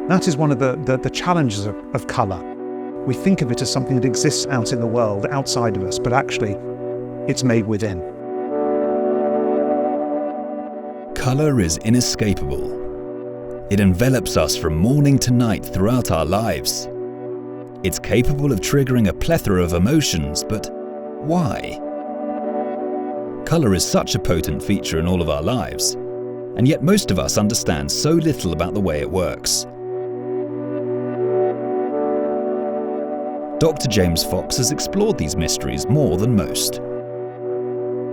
That is one of the challenges of colour. We think of it as something that exists out in the world, outside of us, but actually it's made within. Colour is inescapable. It envelops us from morning to night throughout our lives. It's capable of triggering a plethora of emotions, but why? Colour is such a potent feature in all of our lives, and yet most of us understand so little about the way it works. Dr. James Fox has explored these mysteries more than most.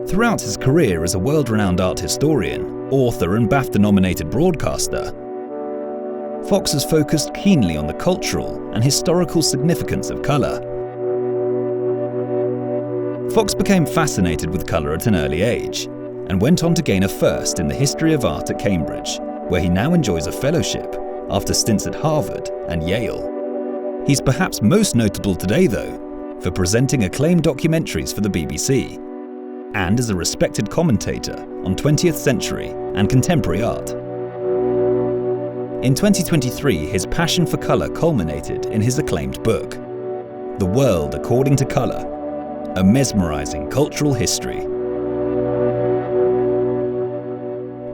Throughout his career as a world-renowned art historian, author and BAFTA-nominated broadcaster, Fox has focused keenly on the cultural and historical significance of colour. Fox became fascinated with colour at an early age and went on to gain a first in the history of art at Cambridge, where he now enjoys a fellowship after stints at Harvard and Yale. He's perhaps most notable today, though, for presenting acclaimed documentaries for the BBC and as a respected commentator on 20th century and contemporary art. In 2023, his passion for colour culminated in his acclaimed book, The World According to Colour, a mesmerising cultural history.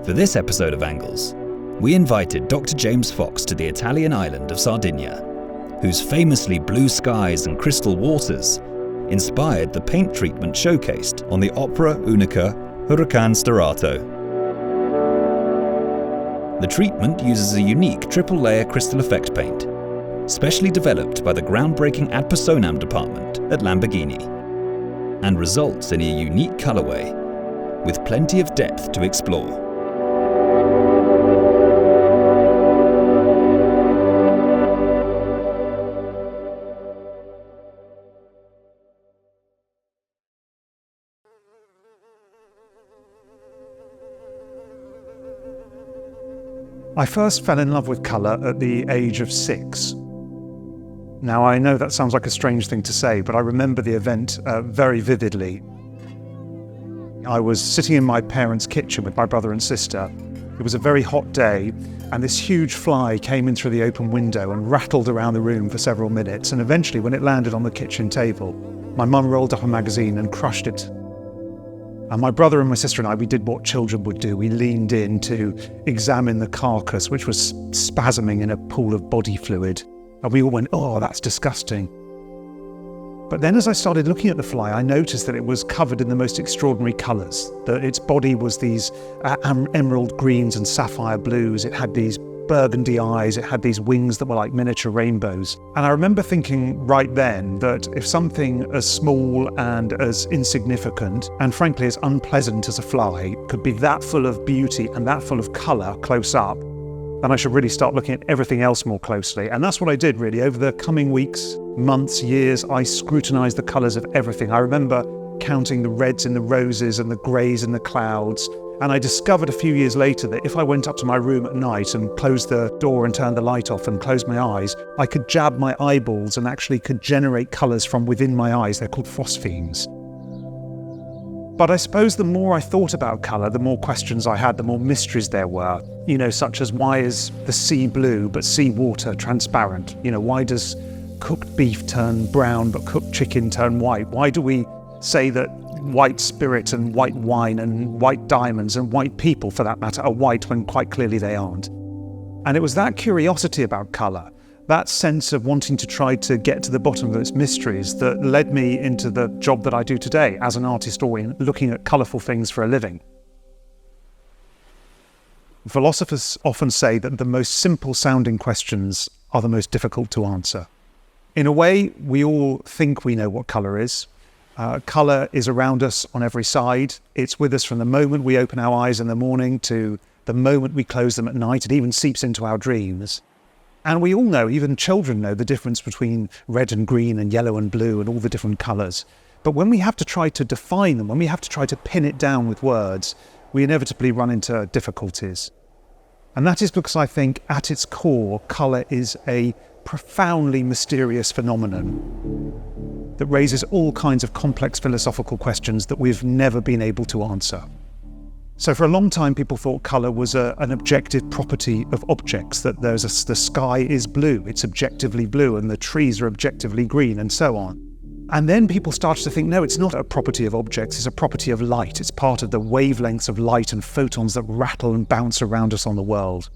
For this episode of Angles, we invited Dr. James Fox to the Italian island of Sardinia, whose famously blue skies and crystal waters inspired the paint treatment showcased on the opera Unica Huracan Sterrato. The treatment uses a unique triple-layer crystal effect paint, specially developed by the groundbreaking ad personam department at Lamborghini, and results in a unique colourway with plenty of depth to explore. I first fell in love with colour at the age of 6. Now, I know that sounds like a strange thing to say, but I remember the event very vividly. I was sitting in my parents' kitchen with my brother and sister. It was a very hot day, and this huge fly came in through the open window and rattled around the room for several minutes, and eventually, when it landed on the kitchen table, my mum rolled up a magazine and crushed it. And my brother and my sister and I, we did what children would do. We leaned in to examine the carcass, which was spasming in a pool of body fluid. And we all went, "Oh, that's disgusting." But then as I started looking at the fly, I noticed that it was covered in the most extraordinary colours. That its body was these emerald greens and sapphire blues. It had these burgundy eyes. It had these wings that were like miniature rainbows. And I remember thinking right then that if something as small and as insignificant and frankly as unpleasant as a fly could be that full of beauty and that full of colour close up, then I should really start looking at everything else more closely. And that's what I did really. Over the coming weeks, months, years, I scrutinised the colours of everything. I remember counting the reds in the roses and the greys in the clouds. And I discovered a few years later that if I went up to my room at night and closed the door and turned the light off and closed my eyes, I could jab my eyeballs and actually could generate colours from within my eyes. They're called phosphenes. But I suppose the more I thought about colour, the more questions I had, the more mysteries there were. Such as why is the sea blue but sea water transparent? Why does cooked beef turn brown but cooked chicken turn white? Why do we say that white spirit and white wine and white diamonds and white people, for that matter, are white when quite clearly they aren't? And it was that curiosity about colour, that sense of wanting to try to get to the bottom of its mysteries that led me into the job that I do today as an art historian, looking at colourful things for a living. Philosophers often say that the most simple sounding questions are the most difficult to answer. In a way, we all think we know what colour is. Colour is around us on every side. It's with us from the moment we open our eyes in the morning to the moment we close them at night. It even seeps into our dreams. And we all know, even children know, the difference between red and green and yellow and blue and all the different colours. But when we have to try to define them, when we have to try to pin it down with words, we inevitably run into difficulties. And that is because I think at its core, colour is a profoundly mysterious phenomenon that raises all kinds of complex philosophical questions that we've never been able to answer. So for a long time, people thought colour was an objective property of objects, that the sky is blue, it's objectively blue, and the trees are objectively green, and so on. And then people started to think, no, it's not a property of objects, it's a property of light. It's part of the wavelengths of light and photons that rattle and bounce around us on the world.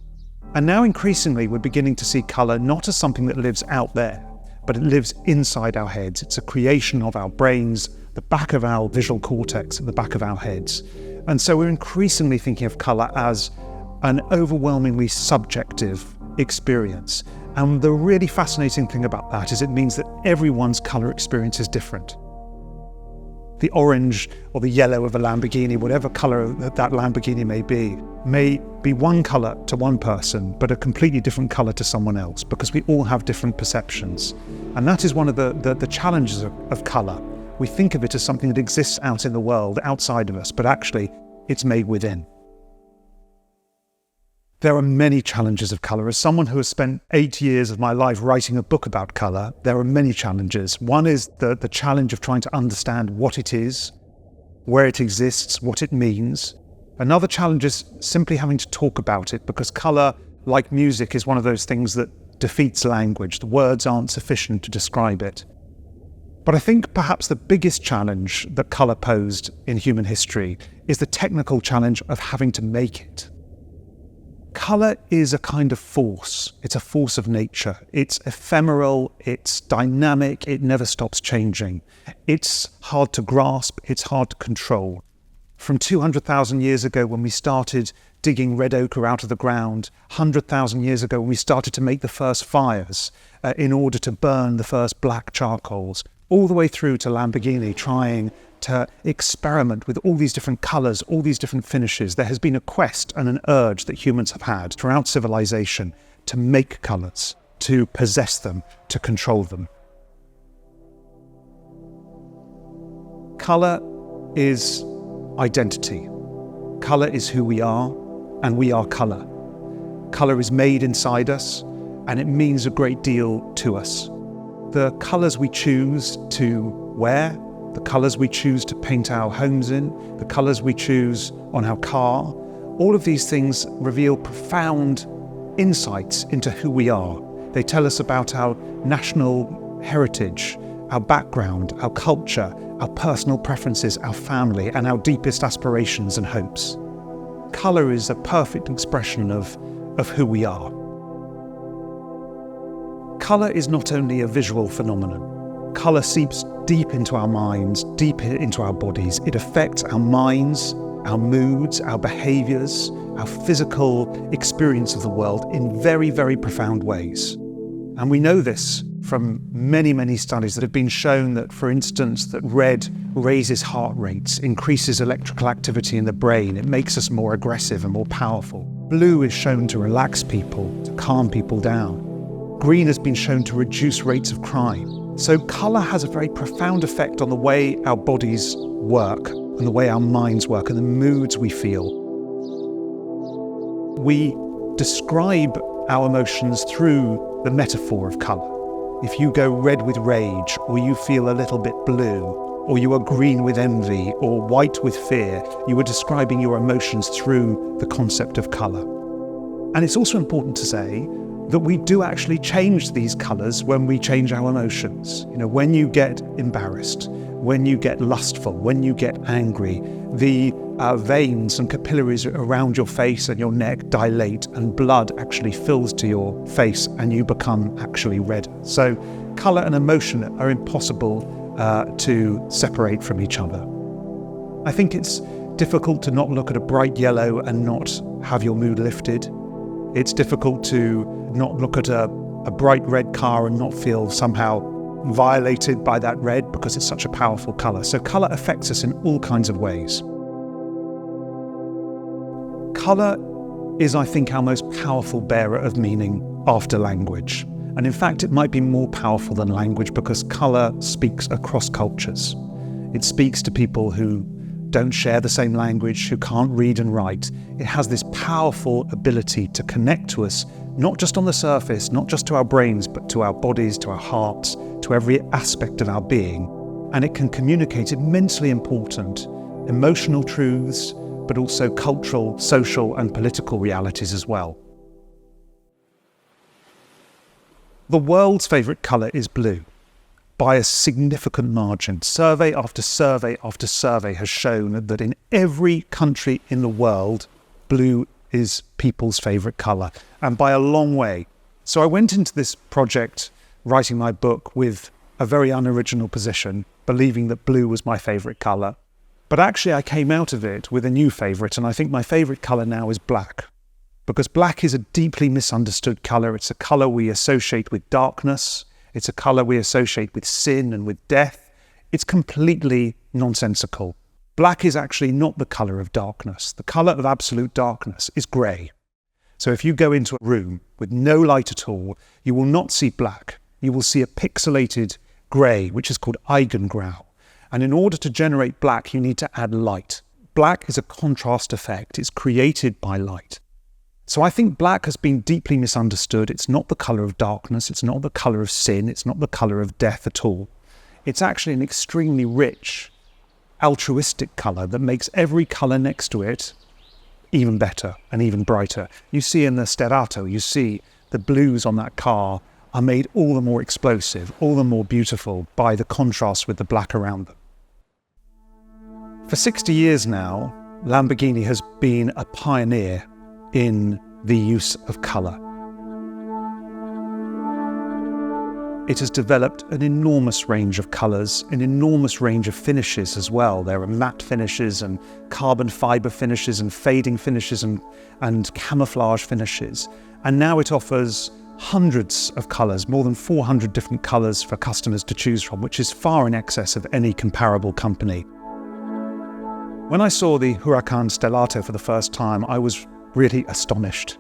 And now increasingly, we're beginning to see colour not as something that lives out there, but it lives inside our heads. It's a creation of our brains, the back of our visual cortex, at the back of our heads. And so we're increasingly thinking of colour as an overwhelmingly subjective experience. And the really fascinating thing about that is it means that everyone's colour experience is different. The orange or the yellow of a Lamborghini, whatever colour that Lamborghini may be one colour to one person, but a completely different colour to someone else, because we all have different perceptions. And that is one of the challenges of colour. We think of it as something that exists out in the world, outside of us, but actually it's made within. There are many challenges of colour. As someone who has spent 8 years of my life writing a book about colour, there are many challenges. One is the challenge of trying to understand what it is, where it exists, what it means. Another challenge is simply having to talk about it, because colour, like music, is one of those things that defeats language. The words aren't sufficient to describe it. But I think perhaps the biggest challenge that colour posed in human history is the technical challenge of having to make it. Colour is a kind of force. It's a force of nature. It's ephemeral, it's dynamic, it never stops changing. It's hard to grasp, it's hard to control. From 200,000 years ago, when we started digging red ochre out of the ground, 100,000 years ago when we started to make the first fires in order to burn the first black charcoals, all the way through to Lamborghini trying to experiment with all these different colours, all these different finishes. There has been a quest and an urge that humans have had throughout civilization to make colours, to possess them, to control them. Colour is identity. Colour is who we are, and we are colour. Colour is made inside us, and it means a great deal to us. The colours we choose to wear, the colours we choose to paint our homes in, the colours we choose on our car, all of these things reveal profound insights into who we are. They tell us about our national heritage, our background, our culture, our personal preferences, our family, and our deepest aspirations and hopes. Colour is a perfect expression of who we are. Colour is not only a visual phenomenon. Colour seeps deep into our minds, deep into our bodies. It affects our minds, our moods, our behaviours, our physical experience of the world in very, very profound ways. And we know this from many, many studies that have been shown that, for instance, that red raises heart rates, increases electrical activity in the brain. It makes us more aggressive and more powerful. Blue is shown to relax people, to calm people down. Green has been shown to reduce rates of crime. So colour has a very profound effect on the way our bodies work and the way our minds work and the moods we feel. We describe our emotions through the metaphor of colour. If you go red with rage, or you feel a little bit blue, or you are green with envy, or white with fear, you are describing your emotions through the concept of colour. And it's also important to say that we do actually change these colours when we change our emotions. You know, when you get embarrassed, when you get lustful, when you get angry, the veins and capillaries around your face and your neck dilate, and blood actually fills to your face and you become actually red. So colour and emotion are impossible to separate from each other. I think it's difficult to not look at a bright yellow and not have your mood lifted. It's difficult to not look at a bright red car and not feel somehow violated by that red, because it's such a powerful colour. So colour affects us in all kinds of ways. Colour is, I think, our most powerful bearer of meaning after language. And in fact, it might be more powerful than language, because colour speaks across cultures. It speaks to people who don't share the same language, who can't read and write. It has this powerful ability to connect to us, not just on the surface, not just to our brains, but to our bodies, to our hearts, to every aspect of our being. And it can communicate immensely important emotional truths, but also cultural, social, and political realities as well. The world's favourite colour is blue, by a significant margin. Survey after survey after survey has shown that in every country in the world, blue is people's favourite colour, and by a long way. So I went into this project, writing my book, with a very unoriginal position, believing that blue was my favourite colour. But actually I came out of it with a new favourite, and I think my favourite colour now is black. Because black is a deeply misunderstood colour. It's a colour we associate with darkness. It's a colour we associate with sin and with death. It's completely nonsensical. Black is actually not the colour of darkness. The colour of absolute darkness is grey. So if you go into a room with no light at all, you will not see black. You will see a pixelated grey, which is called Eigengrau. And in order to generate black, you need to add light. Black is a contrast effect. It's created by light. So I think black has been deeply misunderstood. It's not the colour of darkness. It's not the colour of sin. It's not the colour of death at all. It's actually an extremely rich, altruistic colour that makes every colour next to it even better and even brighter. You see in the Sterrato, you see the blues on that car are made all the more explosive, all the more beautiful by the contrast with the black around them. For 60 years now, Lamborghini has been a pioneer in the use of colour. It has developed an enormous range of colours, an enormous range of finishes as well. There are matte finishes and carbon fibre finishes and fading finishes and camouflage finishes. And now it offers hundreds of colours, more than 400 different colours for customers to choose from, which is far in excess of any comparable company. When I saw the Huracan Sterrato for the first time, I was really astonished,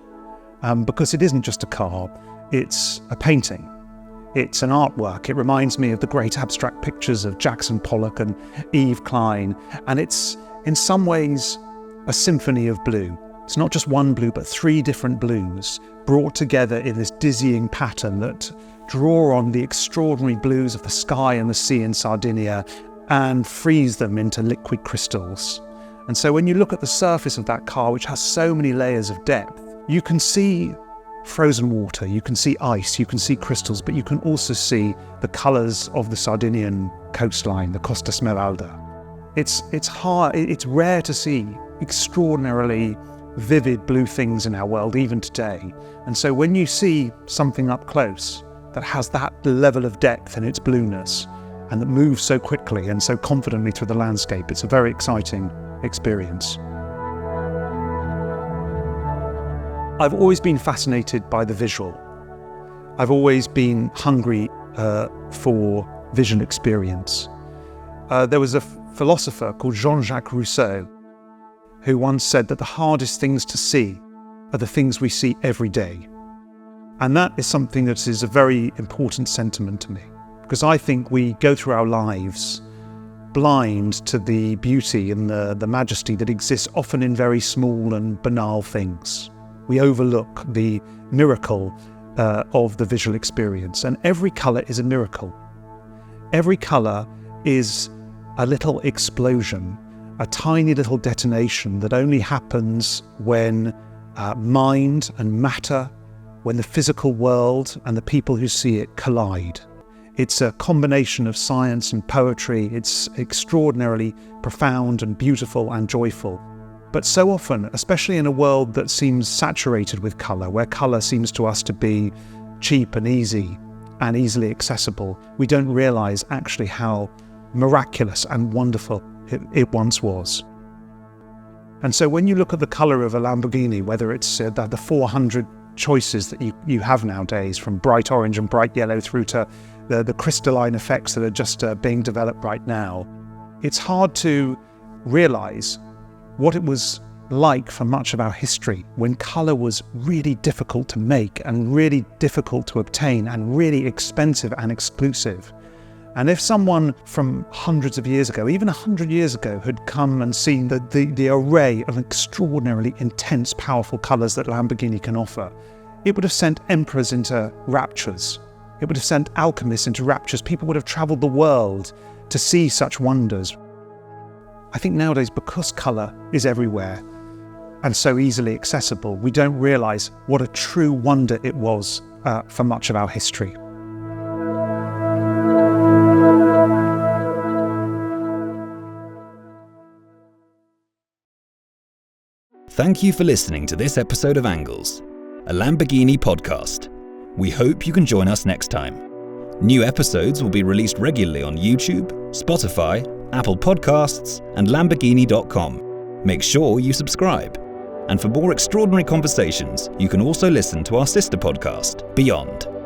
because it isn't just a car, it's a painting. It's an artwork. It reminds me of the great abstract pictures of Jackson Pollock and Yves Klein, and it's in some ways a symphony of blue. It's not just one blue, but three different blues brought together in this dizzying pattern that draw on the extraordinary blues of the sky and the sea in Sardinia and freeze them into liquid crystals. And so when you look at the surface of that car, which has so many layers of depth, you can see frozen water, you can see ice, you can see crystals, but you can also see the colours of the Sardinian coastline, the Costa Smeralda. It's rare to see extraordinarily vivid blue things in our world, even today. And so when you see something up close that has that level of depth in its blueness, and that moves so quickly and so confidently through the landscape, it's a very exciting experience. I've always been fascinated by the visual. I've always been hungry for visual experience. There was a philosopher called Jean-Jacques Rousseau who once said that the hardest things to see are the things we see every day. And that is something that is a very important sentiment to me, because I think we go through our lives blind to the beauty and the majesty that exists often in very small and banal things. We overlook the miracle of the visual experience, and every colour is a miracle. Every colour is a little explosion, a tiny little detonation that only happens when mind and matter, when the physical world and the people who see it collide. It's a combination of science and poetry. It's extraordinarily profound and beautiful and joyful. But so often, especially in a world that seems saturated with colour, where colour seems to us to be cheap and easy and easily accessible, we don't realise actually how miraculous and wonderful it once was. And so when you look at the colour of a Lamborghini, whether it's the 400 choices that you have nowadays, from bright orange and bright yellow through to the crystalline effects that are just being developed right now, it's hard to realise what it was like for much of our history when colour was really difficult to make and really difficult to obtain and really expensive and exclusive. And if someone from hundreds of years ago, even 100 years ago, had come and seen the array of extraordinarily intense, powerful colours that Lamborghini can offer, it would have sent emperors into raptures. It would have sent alchemists into raptures. People would have travelled the world to see such wonders. I think nowadays, because colour is everywhere and so easily accessible, we don't realise what a true wonder it was for much of our history. Thank you for listening to this episode of Angles, a Lamborghini podcast. We hope you can join us next time. New episodes will be released regularly on YouTube, Spotify, Apple Podcasts, and Lamborghini.com. Make sure you subscribe. And for more extraordinary conversations, you can also listen to our sister podcast, Beyond.